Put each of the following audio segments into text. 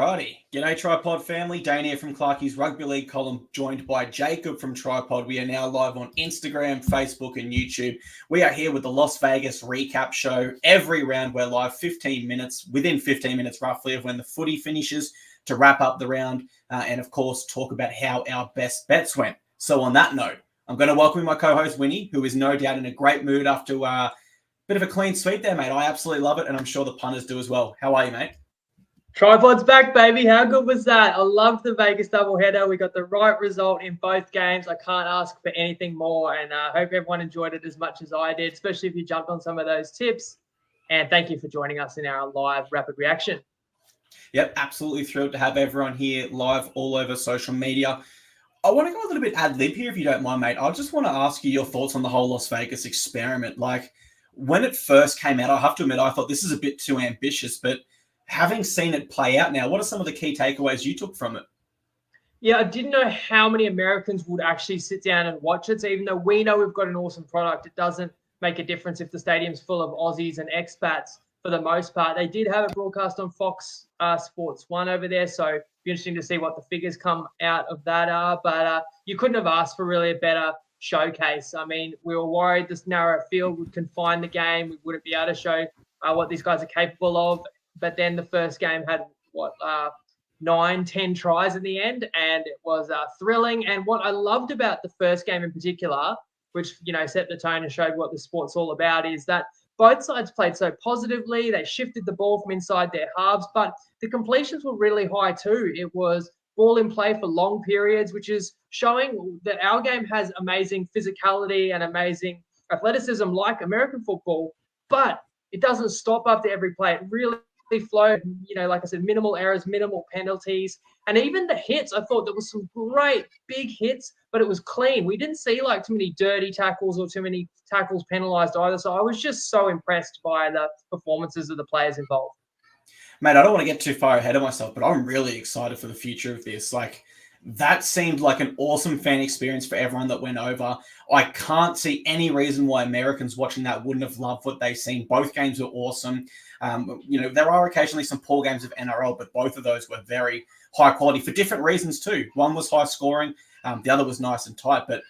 Alrighty. G'day, TryPod family. Dane here from Clarkie's Rugby League column, joined by Jacob from TryPod. We are now live on Instagram, Facebook, and YouTube. We are here with the Las Vegas recap show. Every round we're live 15 minutes, within 15 minutes roughly of when the footy finishes to wrap up the round and, of course, talk about how our best bets went. So on that note, I'm going to welcome my co-host, Winnie, who is no doubt in a great mood after a bit of a clean sweep there, mate. I absolutely love it, and I'm sure the punters do as well. How are you, mate? TryPod's back, baby. How good was that? I loved the Vegas doubleheader. We got the right result in both games. I can't ask for anything more, and I hope everyone enjoyed it as much as I did, especially if you jumped on some of those tips. And thank you for joining us in our live rapid reaction. Yep, absolutely thrilled to have everyone here live all over social media. I want to go a little bit ad-lib here, if you don't mind, mate. I just want to ask you your thoughts on the whole Las Vegas experiment. Like, when it first came out, I have to admit, I thought this is a bit too ambitious, but having seen it play out now, what are some of the key takeaways you took from it? Yeah, I didn't know how many Americans would actually sit down and watch it. So even though we know we've got an awesome product, it doesn't make a difference if the stadium's full of Aussies and expats for the most part. They did have it broadcast on Fox Sports 1 over there, so it'd be interesting to see what the figures come out of that are. But you couldn't have asked for really a better showcase. I mean, we were worried this narrow field would confine the game. We wouldn't be able to show what these guys are capable of. But then the first game had, 9-10 tries in the end, and it was thrilling. And what I loved about the first game in particular, which, set the tone and showed what the sport's all about, is that both sides played so positively. They shifted the ball from inside their halves, but the completions were really high too. It was ball in play for long periods, which is showing that our game has amazing physicality and amazing athleticism like American football, but it doesn't stop after every play. It really flowed, like I said, minimal errors, minimal penalties, and even the hits. I thought there was some great big hits, but it was clean. We didn't see like too many dirty tackles or too many tackles penalized either. So I was just so impressed by the performances of the players involved. Mate, I don't want to get too far ahead of myself, but I'm really excited for the future of this. Like, that seemed like an awesome fan experience for everyone that went over. I can't see any reason why Americans watching that wouldn't have loved what they've seen. Both games were awesome. There are occasionally some poor games of NRL, but both of those were very high quality for different reasons too. One was high scoring. The other was nice and tight. But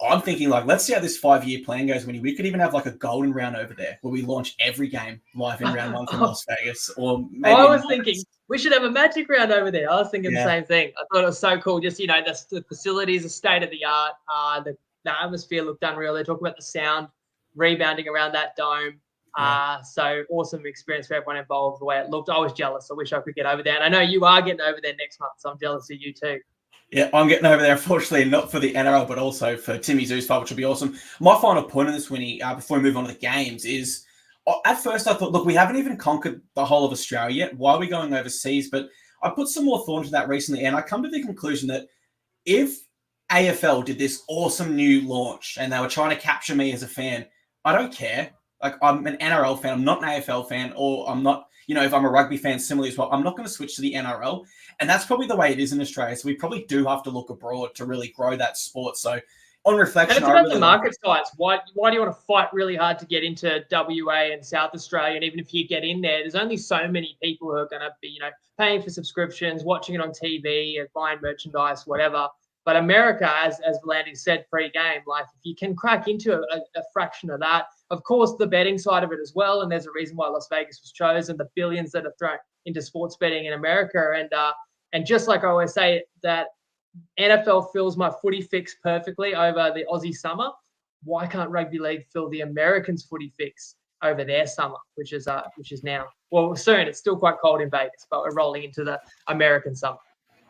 I'm thinking, like, let's see how this 5-year plan goes. We could even have like a golden round over there where we launch every game live in round one from Las Vegas. Or maybe I was thinking we should have a magic round over there. I was thinking the same thing. I thought it was so cool. Just, the facilities are state of the art. The atmosphere looked unreal. They talk about the sound rebounding around that dome. So awesome experience for everyone involved, the way it looked. I was jealous. I wish I could get over there. And I know you are getting over there next month, so I'm jealous of you too. Yeah, I'm getting over there, unfortunately, not for the NRL, but also for Timmy Zoo's fight, which will be awesome. My final point on this, Winnie, before we move on to the games, is at first I thought, look, we haven't even conquered the whole of Australia yet. Why are we going overseas? But I put some more thought into that recently, and I come to the conclusion that if AFL did this awesome new launch and they were trying to capture me as a fan, I don't care. Like, I'm an NRL fan. I'm not an AFL fan, or I'm not, if I'm a rugby fan similarly as well, I'm not going to switch to the NRL. And that's probably the way it is in Australia. So we probably do have to look abroad to really grow that sport. So on reflection, and it's about the market size. Why do you want to fight really hard to get into WA and South Australia? And even if you get in there, there's only so many people who are going to be, paying for subscriptions, watching it on TV, and buying merchandise, whatever. But America, as Volandis said pre-game, like, if you can crack into a fraction of that, of course, the betting side of it as well. And there's a reason why Las Vegas was chosen, the billions that are thrown into sports betting in America. And just like I always say, that NFL fills my footy fix perfectly over the Aussie summer. Why can't rugby league fill the Americans' footy fix over their summer, which is now? Well, soon. It's still quite cold in Vegas, but we're rolling into the American summer.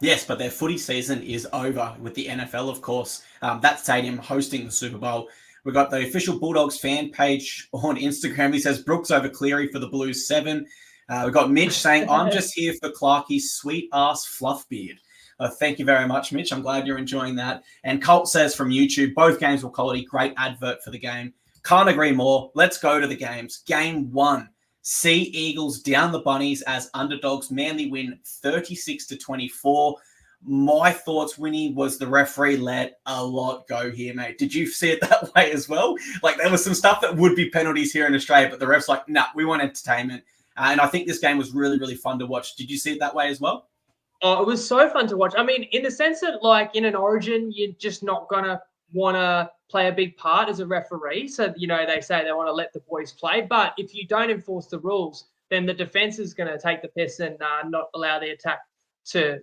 Yes, but their footy season is over with the NFL, of course. That stadium hosting the Super Bowl. We've got the official Bulldogs fan page on Instagram. He says Brooks over Cleary for the Blues 7. We've got Mitch saying, I'm just here for Clarkie's sweet-ass fluff beard. Thank you very much, Mitch. I'm glad you're enjoying that. And Colt says from YouTube, both games were quality. Great advert for the game. Can't agree more. Let's go to the games. Game 1. Sea Eagles down the Bunnies as underdogs. Manly win 36-24. My thoughts, Winnie, was the referee let a lot go here, mate. Did you see it that way as well? Like, there was some stuff that would be penalties here in Australia, but the ref's like, nah, we want entertainment. And I think this game was really, really fun to watch. Did you see it that way as well? Oh, it was so fun to watch. I mean, in the sense that, like, in an Origin, you're just not gonna want to play a big part as a referee. So, they say they want to let the boys play. But if you don't enforce the rules, then the defense is going to take the piss and not allow the attack to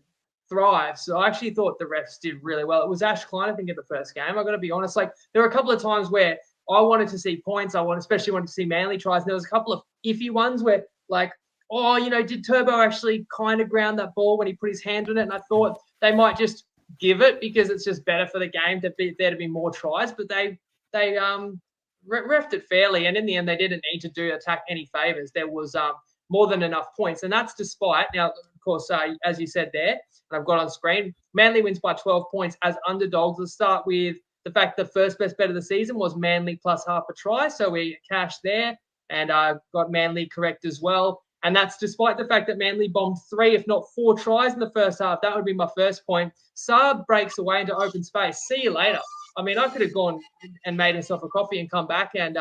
thrive. So I actually thought the refs did really well. It was Ash Klein, I think, in the first game. I've got to be honest. Like, there were a couple of times where I wanted to see points. Especially wanted to see Manly tries. And there was a couple of iffy ones where, like, did Turbo actually kind of ground that ball when he put his hand on it? And I thought they might just give it because it's just better for the game to be more tries. But they refed it fairly, and in the end, they didn't need to attack any favors. There was more than enough points, and that's despite now, of course, as you said there, and I've got on screen, Manly wins by 12 points as underdogs. Let's start with the fact the first best bet of the season was Manly plus half a try, so we cashed there, and got Manly correct as well. And that's despite the fact that Manly bombed 3, if not 4 tries in the first half. That would be my first point. Saab breaks away into open space. See you later. I mean, I could have gone and made himself a coffee and come back and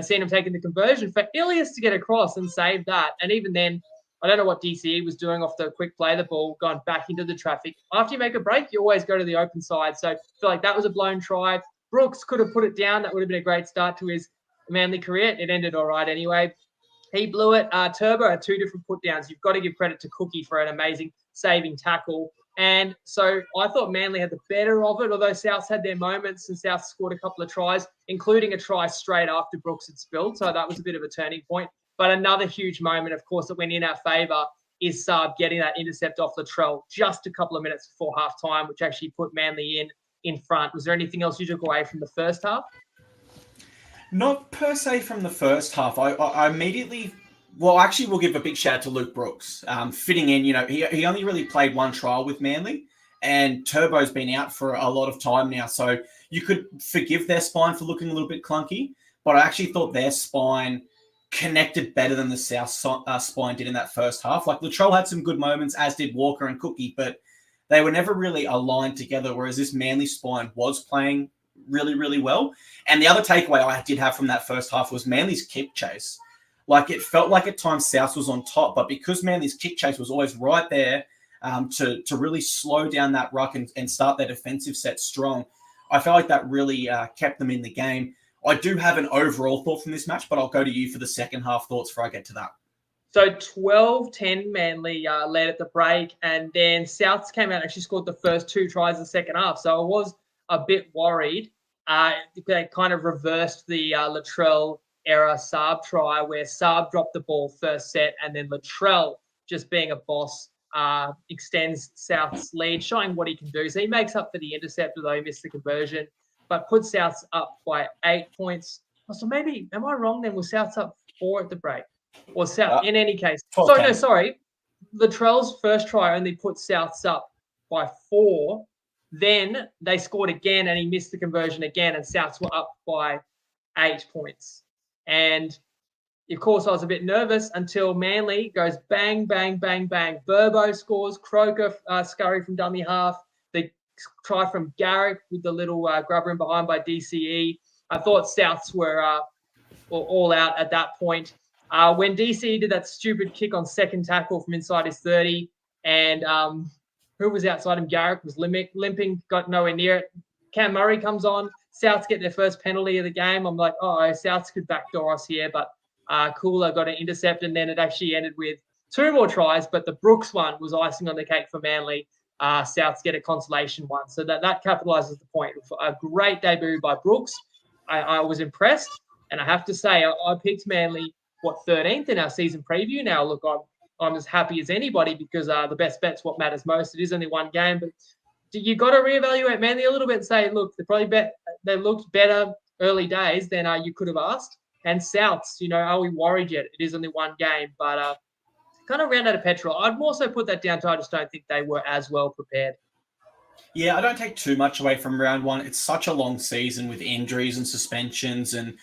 seen him taking the conversion. For Ilias to get across and save that, and even then, I don't know what DCE was doing off the quick play, the ball gone back into the traffic. After you make a break, you always go to the open side. So I feel like that was a blown try. Brooks could have put it down. That would have been a great start to his Manly career. It ended all right anyway. He blew it. Turbo had 2 different put downs. You've got to give credit to Cookie for an amazing saving tackle. And so I thought Manly had the better of it, although Souths had their moments and Souths scored a couple of tries, including a try straight after Brooks had spilled. So that was a bit of a turning point. But another huge moment, of course, that went in our favour is Saab getting that intercept off Latrell just a couple of minutes before halftime, which actually put Manly in front. Was there anything else you took away from the first half? Not per se from the first half. I immediately, actually, we'll give a big shout out to Luke Brooks. Fitting in, he only really played 1 trial with Manly, and Turbo's been out for a lot of time now. So you could forgive their spine for looking a little bit clunky, but I actually thought their spine connected better than the South spine did in that first half. Like, Latrell had some good moments, as did Walker and Cookie, but they were never really aligned together, whereas this Manly spine was playing really, really well. And the other takeaway I did have from that first half was Manly's kick chase. Like, it felt like at times South was on top, but because Manly's kick chase was always right there to really slow down that ruck and start their defensive set strong, I felt like that really kept them in the game. I do have an overall thought from this match, but I'll go to you for the second half thoughts before I get to that. So 12-10 Manly led at the break, and then Souths came out and actually scored the first 2 tries in the second half. So I was a bit worried. They kind of reversed the Latrell era Saab try, where Saab dropped the ball first set, and then Latrell, just being a boss, extends South's lead, showing what he can do. So he makes up for the intercept, although he missed the conversion, but puts Souths up by 8 points. So maybe, am I wrong then? Was Souths up 4 at the break? Or South, in any case. Sorry. Latrell's first try only put Souths up by 4. Then they scored again and he missed the conversion again, and Souths were up by 8 points. And, of course, I was a bit nervous until Manly goes bang, bang, bang, bang. Burbo scores, Croker scurry from dummy half. The try from Garrick with the little grubber in behind by DCE. I thought Souths were all out at that point. When DCE did that stupid kick on second tackle from inside his 30, and who was outside him? Garrick was limping, got nowhere near it. Cam Murray comes on. Souths get their first penalty of the game. I'm like, Souths could backdoor us here, but Cooler got an intercept, and then it actually ended with 2 more tries, but the Brooks one was icing on the cake for Manly. Souths get a consolation one. So that capitalises the point. A great debut by Brooks. I was impressed, and I have to say, I picked Manly, 13th in our season preview. Now, look, I'm as happy as anybody because the best bet's what matters most. It is only 1 game, but you got to reevaluate Manly a little bit and say, look, they looked better early days than you could have asked. And Souths, are we worried yet? It is only 1 game, but kind of ran out of petrol. I'd more so put that down to I just don't think they were as well prepared. Yeah, I don't take too much away from round 1. It's such a long season with injuries and suspensions and,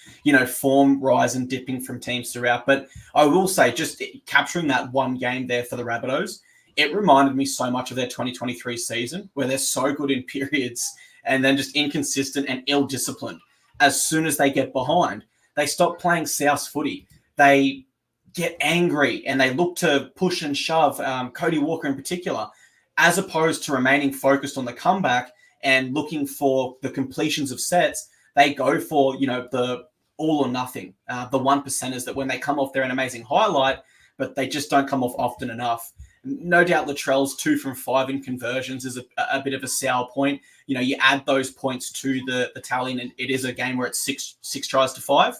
form rise and dipping from teams throughout. But I will say, just capturing that 1 game there for the Rabbitohs, it reminded me so much of their 2023 season, where they're so good in periods and then just inconsistent and ill-disciplined. As soon as they get behind, they stop playing South footy. They get angry and they look to push and shove, Cody Walker in particular. as opposed to remaining focused on the comeback and looking for the completions of sets. They go for, the all or nothing, the 1%ers that when they come off, they're an amazing highlight, but they just don't come off often enough. No doubt Latrell's 2 from 5 in conversions is a bit of a sour point. You add those points to the tally, and it is a game where it's six tries to 5.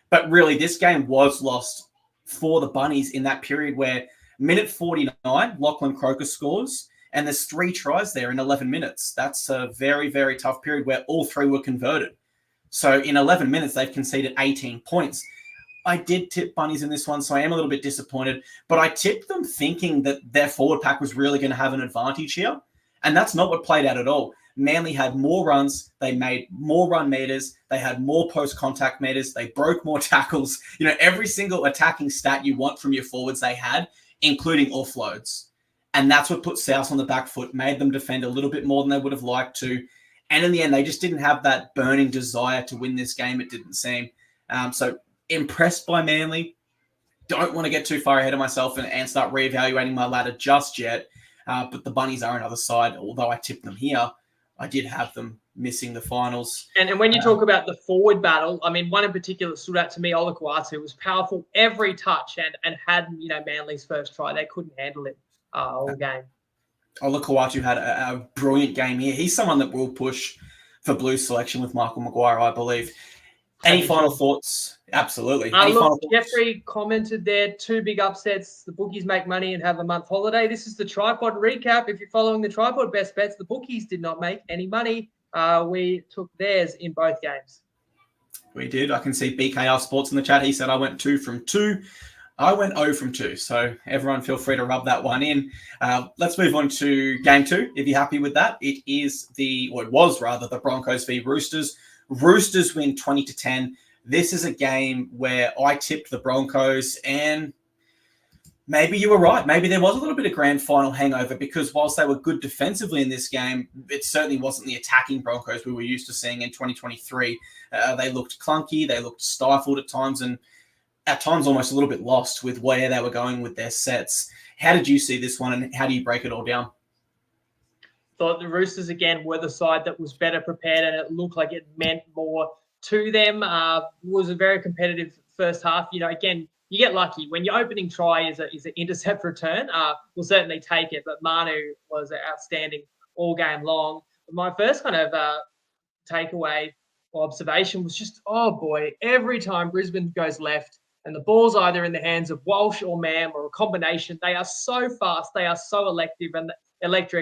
But really, this game was lost for the Bunnies in that period where minute 49, Lachlan Croker scores, and there's 3 tries there in 11 minutes. That's a very, very tough period where all 3 were converted. So in 11 minutes, they've conceded 18 points. I did tip Bunnies in this one, so I am a little bit disappointed. But I tipped them thinking that their forward pack was really going to have an advantage here. And that's not what played out at all. Manly had more runs. They made more run meters. They had more post-contact meters. They broke more tackles. Every single attacking stat you want from your forwards they had, including offloads. And that's what put South on the back foot, made them defend a little bit more than they would have liked to. And in the end, they just didn't have that burning desire to win this game, it didn't seem. So impressed by Manly. Don't want to get too far ahead of myself and start reevaluating my ladder just yet. But the Bunnies are another side. Although I tipped them here, I did have them missing the finals. And when you talk about the forward battle, I mean, one in particular stood out to me, Olakuatu, was powerful every touch and had, Manly's first try. They couldn't handle it all game. Olakuatu had a brilliant game here. He's someone that will push for Blues selection with Michael Maguire, I believe. Any final thoughts? Absolutely. Jeffrey commented there, 2 big upsets. The bookies make money and have a month holiday. This is the TryPod recap. If you're following the TryPod best bets, the bookies did not make any money. We took theirs in both games. We did. I can see BKR Sports in the chat. He said I went 2 from 2. I went 0 from 2. So everyone feel free to rub that one in. Let's move on to game 2. If you're happy with that, it was the Broncos v Roosters. Roosters win 20-10. This is a game where I tipped the Broncos, and maybe you were right. Maybe there was a little bit of grand final hangover because whilst they were good defensively in this game, it certainly wasn't the attacking Broncos we were used to seeing in 2023. They looked clunky. They looked stifled at times, and at times almost a little bit lost with where they were going with their sets. How did you see this one, and how do you break it all down? Thought the Roosters, again, were the side that was better prepared, and it looked like it meant more to them. Was a very competitive first half. Again, you get lucky. When your opening try is an intercept return, we'll certainly take it. But Manu was outstanding all game long. My first kind of takeaway or observation was just, oh boy, every time Brisbane goes left and the ball's either in the hands of Walsh or Mam or a combination, they are so fast, they are so electric,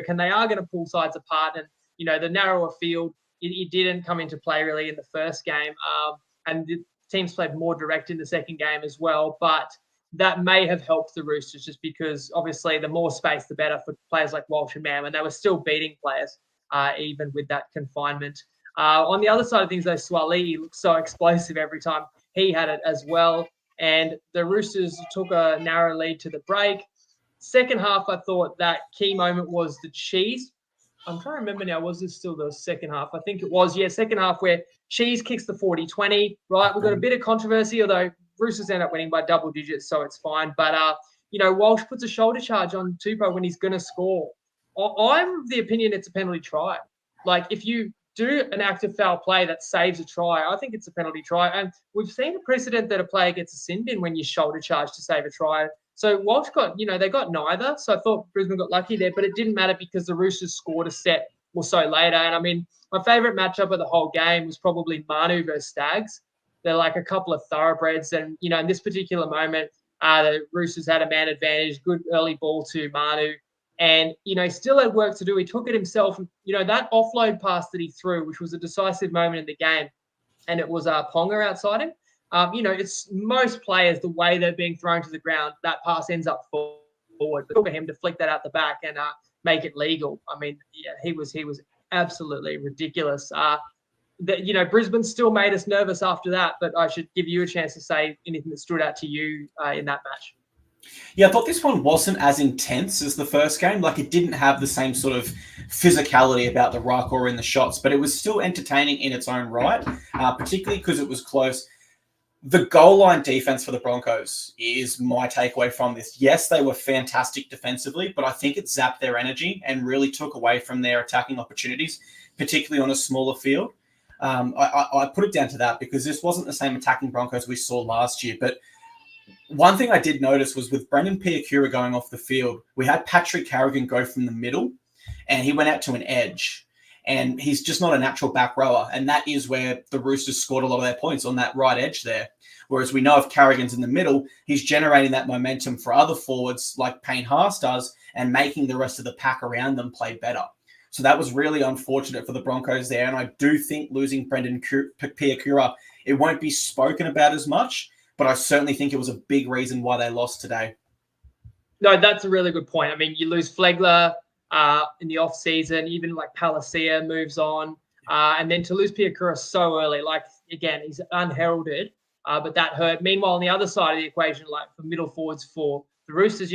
and they are going to pull sides apart. And, the narrower field, it didn't come into play really in the first game. And the teams played more direct in the second game as well. But that may have helped the Roosters just because, obviously, the more space, the better for players like Walsh and Mam. And they were still beating players even with that confinement. On the other side of things, though, Swali looked so explosive every time he had it as well. And the Roosters took a narrow lead to the break. Second half, I thought that key moment was the Cheese. I'm trying to remember now, was this still the second half? I think it was, second half where Cheese kicks the 40-20, right? We've got a bit of controversy, although Roosters end up winning by double digits, so it's fine. But, Walsh puts a shoulder charge on Tupou when he's going to score. I'm of the opinion it's a penalty try. Like, if you do an active foul play that saves a try, I think it's a penalty try. And we've seen a precedent that a player gets a sin bin when you shoulder charge to save a try. So Walsh got, they got neither. So I thought Brisbane got lucky there, but it didn't matter because the Roosters scored a set or so later. And I mean, my favourite matchup of the whole game was probably Manu versus Stags. They're like a couple of thoroughbreds. And, in this particular moment, the Roosters had a man advantage, good early ball to Manu. And, still had work to do. He took it himself. That offload pass that he threw, which was a decisive moment in the game, and it was Ponga outside him. It's most players, the way they're being thrown to the ground, that pass ends up forward. But for him to flick that out the back and make it legal, I mean, he was absolutely ridiculous. Brisbane still made us nervous after that, but I should give you a chance to say anything that stood out to you in that match. Yeah, I thought this one wasn't as intense as the first game. Like, it didn't have the same sort of physicality about the ruck or in the shots, but it was still entertaining in its own right, particularly because it was close. The goal line defense for the Broncos is my takeaway from this. Yes, they were fantastic defensively, but I think it zapped their energy and really took away from their attacking opportunities, particularly on a smaller field. I put it down to that because this wasn't the same attacking Broncos we saw last year. But one thing I did notice was with Brendan Piakura going off the field, we had Patrick Carrigan go from the middle and he went out to an edge. And he's just not a natural back rower. And that is where the Roosters scored a lot of their points, on that right edge there. Whereas we know if Carrigan's in the middle, he's generating that momentum for other forwards like Payne Haas does and making the rest of the pack around them play better. So that was really unfortunate for the Broncos there. And I do think losing Brendan Piakura, it won't be spoken about as much, but I certainly think it was a big reason why they lost today. No, that's a really good point. I mean, you lose Flegler in the off season, even like Palacia moves on, and then to lose Piakura so early, like again, he's unheralded, but that hurt. Meanwhile, on the other side of the equation, like for middle forwards for the Roosters,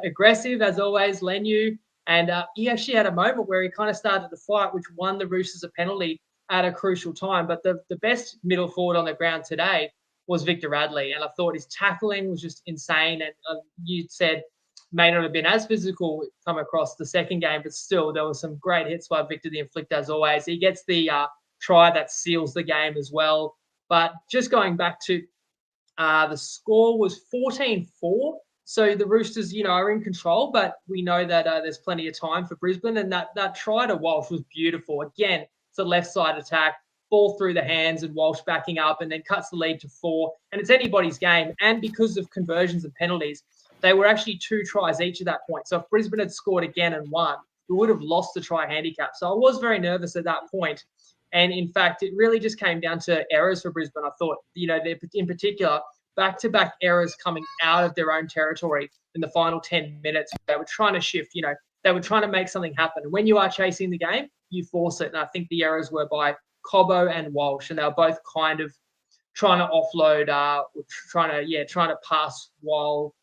aggressive as always, Lenu, and he actually had a moment where he kind of started the fight, which won the Roosters a penalty at a crucial time. But the best middle forward on the ground today was Victor Radley, and I thought his tackling was just insane. And you said may not have been as physical come across the second game, but still there were some great hits by Victor the Inflictor as always. He gets the try that seals the game as well. But just going back to the score was 14-4. So the Roosters, are in control, but we know that there's plenty of time for Brisbane. And that try to Walsh was beautiful. Again, it's a left side attack, ball through the hands and Walsh backing up and then cuts the lead to 4. And it's anybody's game. And because of conversions and penalties, they were actually 2 tries each at that point. So if Brisbane had scored again and won, we would have lost the try handicap. So I was very nervous at that point. And in fact, it really just came down to errors for Brisbane. I thought, in particular, back-to-back errors coming out of their own territory in the final 10 minutes. They were trying to shift, they were trying to make something happen. And when you are chasing the game, you force it. And I think the errors were by Cobbo and Walsh. And they were both kind of trying to offload, trying to pass while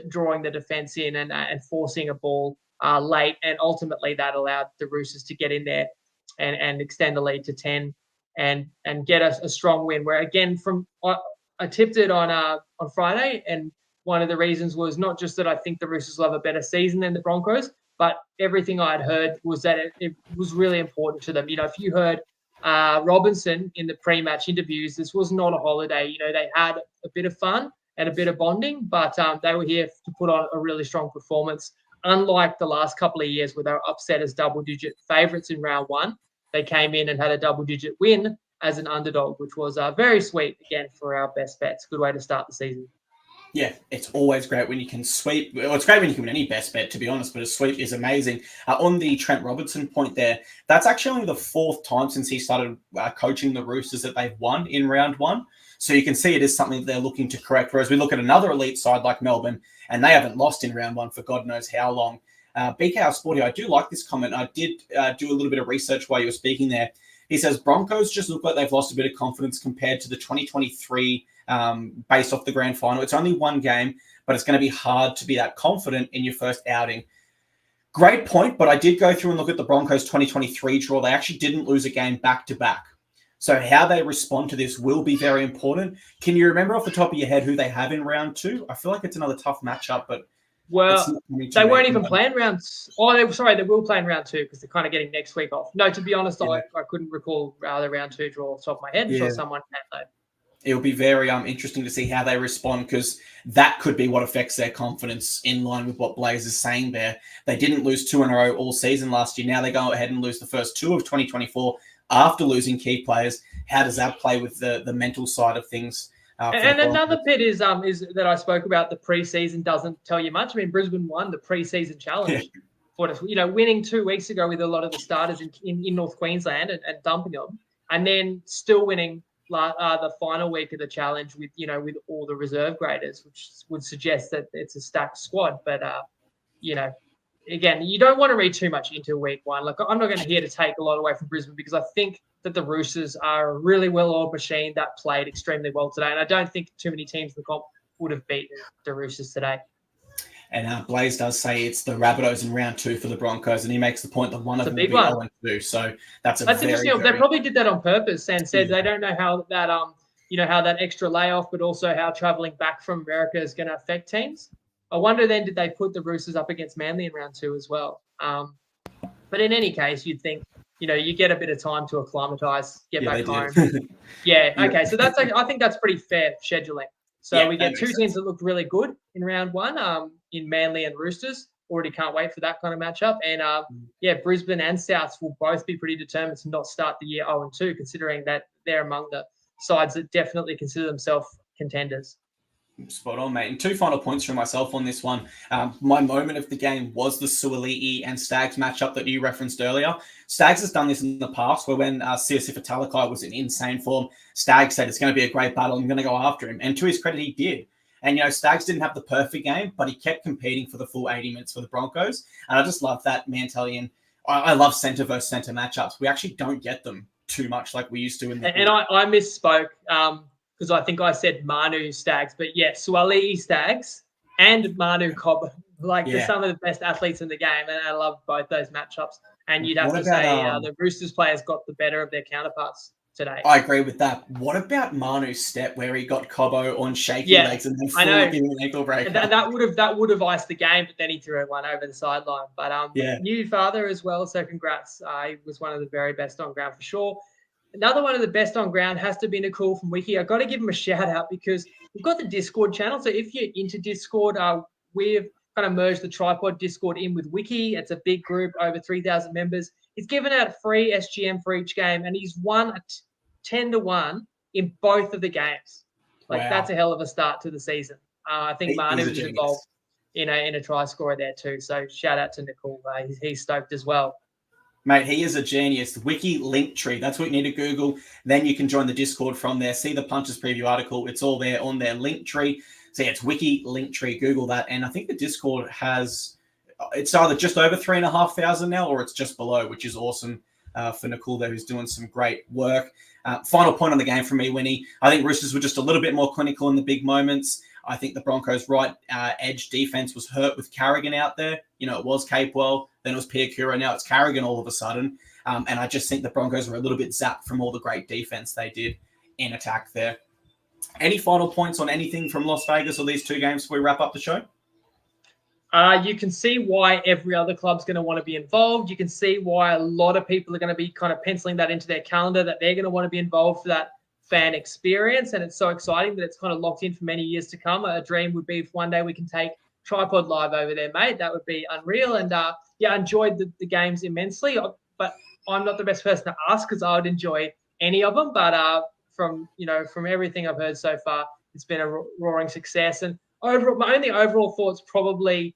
drawing the defense in and forcing a ball late. And ultimately that allowed the Roosters to get in there and extend the lead to 10 and get a strong win. Where again, I tipped it on Friday, and one of the reasons was not just that I think the Roosters will have a better season than the Broncos, but everything I had heard was that it was really important to them. If you heard Robinson in the pre-match interviews, this was not a holiday. They had a bit of fun and a bit of bonding, but they were here to put on a really strong performance. Unlike the last couple of years where they were upset as double-digit favourites in round 1, they came in and had a double-digit win as an underdog, which was very sweet, again, for our best bets. Good way to start the season. Yeah, it's always great when you can sweep. Well, it's great when you can win any best bet, to be honest, but a sweep is amazing. On the Trent Robinson point there, that's actually only the 4th time since he started coaching the Roosters that they've won in round 1. So you can see it is something that they're looking to correct. Whereas we look at another elite side like Melbourne, and they haven't lost in round 1 for God knows how long. BKR Sporty, I do like this comment. I did do a little bit of research while you were speaking there. He says, Broncos just look like they've lost a bit of confidence compared to the 2023 based off the grand final. It's only one game, but it's going to be hard to be that confident in your first outing. Great point, but I did go through and look at the Broncos 2023 draw. They actually didn't lose a game back-to-back. So how they respond to this will be very important. Can you remember off the top of your head who they have in round 2? I feel like it's another tough matchup, but... Well, they won't even play in rounds. Oh, they will play in round 2 because they're kind of getting next week off. No, to be honest, I couldn't recall the round 2 draw off the top of my head. I'm sure someone had though. It'll be very interesting to see how they respond because that could be what affects their confidence in line with what Blaze is saying there. They didn't lose 2 in a row all season last year. Now they go ahead and lose the first 2 of 2024 after losing key players. How does that play with the mental side of things? And another bit is that I spoke about the preseason doesn't tell you much. I mean, Brisbane won the preseason challenge, winning 2 weeks ago with a lot of the starters in North Queensland and dumping them, and then still winning the final week of the challenge with all the reserve graders, which would suggest that it's a stacked squad. But again, you don't want to read too much into week 1. Like I'm not going to here to take a lot away from Brisbane because I think that the Roosters are a really well-oiled machine that played extremely well today. And I don't think too many teams in the comp would have beaten the Roosters today. And Blaze does say it's the Rabbitohs in round 2 for the Broncos, and he makes the point that one of them will be 0-2. So that's interesting. They probably did that on purpose and said they don't know how that how that extra layoff, but also how traveling back from America is going to affect teams. I wonder then, did they put the Roosters up against Manly in round 2 as well? But in any case, you'd think, you get a bit of time to acclimatise, get back home. Yeah. Okay. So I think that's pretty fair scheduling. So we get two teams that looked really good in round 1, in Manly and Roosters. Already can't wait for that kind of matchup. And Brisbane and Souths will both be pretty determined to not start the year 0-2, considering that they're among the sides that definitely consider themselves contenders. Spot on, mate. And 2 final points from myself on this one. My moment of the game was the Suaalii and Stags matchup that you referenced earlier. Stags has done this in the past, where when Siosifa Talakai was in insane form, Stags said it's going to be a great battle. I'm going to go after him. And to his credit, he did. And, Stags didn't have the perfect game, but he kept competing for the full 80 minutes for the Broncos. And I just love that mentality. And I love centre versus centre matchups. We actually don't get them too much like we used to. And I misspoke because I think I said Manu Stags. But, yeah, Suaalii Stags and Manu Cobb. They're some of the best athletes in the game. And I love both those matchups. And you'd have to say the Roosters players got the better of their counterparts today. I agree with that. What about Manu's step where he got Cobbo on shaky legs and then fully giving an ankle break? That would have iced the game, but then he threw one over the sideline. But new father as well, so congrats. He was one of the very best on ground for sure. Another one of the best on ground has to be Nicole from Wiki. I've got to give him a shout out because we've got the Discord channel. So if you're into Discord, we've kind of merged the TryPod Discord in with Wiki. It's a big group, over 3,000 members. He's given out free SGM for each game, and he's won 10-1 in both of the games. That's a hell of a start to the season. I think Manu was involved in a try scorer there too. So shout out to Nicole. He's stoked as well. Mate, he is a genius. Wiki Linktree. That's what you need to Google. Then you can join the Discord from there. See the Punches preview article. It's all there on their Linktree. So it's Wiki Linktree. Google that. And I think the Discord it's either just over 3,500 now or it's just below, which is awesome for Nicole there, who's doing some great work. Final point on the game from me, Winnie. I think Roosters were just a little bit more clinical in the big moments. I think the Broncos' right edge defense was hurt with Carrigan out there. It was Capewell, then it was Piakura, now it's Carrigan all of a sudden. And I just think the Broncos were a little bit zapped from all the great defense they did in attack there. Any final points on anything from Las Vegas or these 2 games before we wrap up the show? You can see why every other club's going to want to be involved. You can see why a lot of people are going to be kind of penciling that into their calendar, that they're going to want to be involved for that fan experience. And it's so exciting that it's kind of locked in for many years to come. A dream would be if one day we can take TryPod live over there, mate. That would be unreal. And I enjoyed the games immensely. But I'm not the best person to ask because I would enjoy any of them. But from everything I've heard so far, it's been a roaring success. And my only overall thoughts probably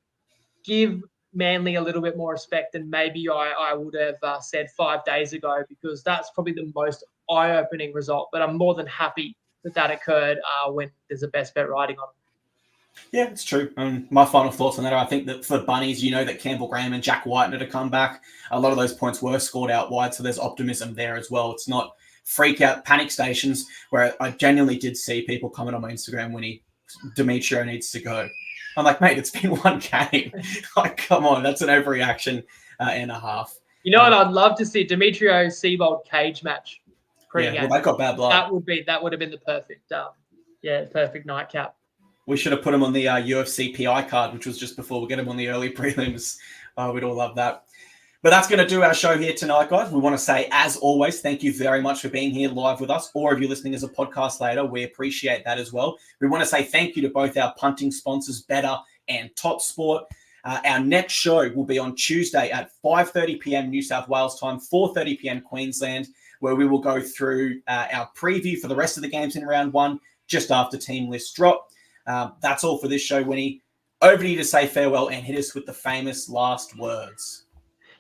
give Manly a little bit more respect than maybe I would have said 5 days ago, because that's probably the most eye-opening result. But I'm more than happy that occurred when there's a best bet riding on it. Yeah, it's true. My final thoughts on that are, I think that for Bunnies, that Campbell Graham and Jack White need to come back. A lot of those points were scored out wide, so there's optimism there as well. It's not freak out panic stations, where I genuinely did see people comment on my Instagram when Demetrio needs to go. I'm like, mate, it's been 1 game. Come on, that's an overreaction and a half. What I'd love to see? Demetrio Seabold cage match. Yeah, they got bad blood. That would have been the perfect, perfect nightcap. We should have put him on the UFC PI card, which was just before we get him on the early prelims. We'd all love that. But that's going to do our show here tonight, guys. We want to say, as always, thank you very much for being here live with us, or if you're listening as a podcast later, we appreciate that as well. We want to say thank you to both our punting sponsors, Better and Top Sport. Our next show will be on Tuesday at 5:30 p.m. New South Wales time, 4:30 p.m. Queensland, where we will go through our preview for the rest of the games in round 1, just after team list drop. That's all for this show, Winnie. Over to you to say farewell and hit us with the famous last words.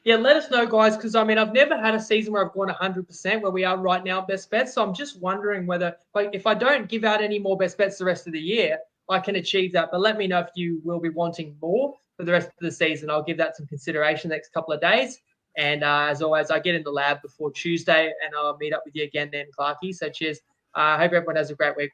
Yeah, let us know, guys, because, I've never had a season where I've gone 100% where we are right now, best bets. So I'm just wondering whether, if I don't give out any more best bets the rest of the year, I can achieve that. But let me know if you will be wanting more for the rest of the season. I'll give that some consideration the next couple of days. And as always, I get in the lab before Tuesday, and I'll meet up with you again then, Clarky. So cheers. I hope everyone has a great week.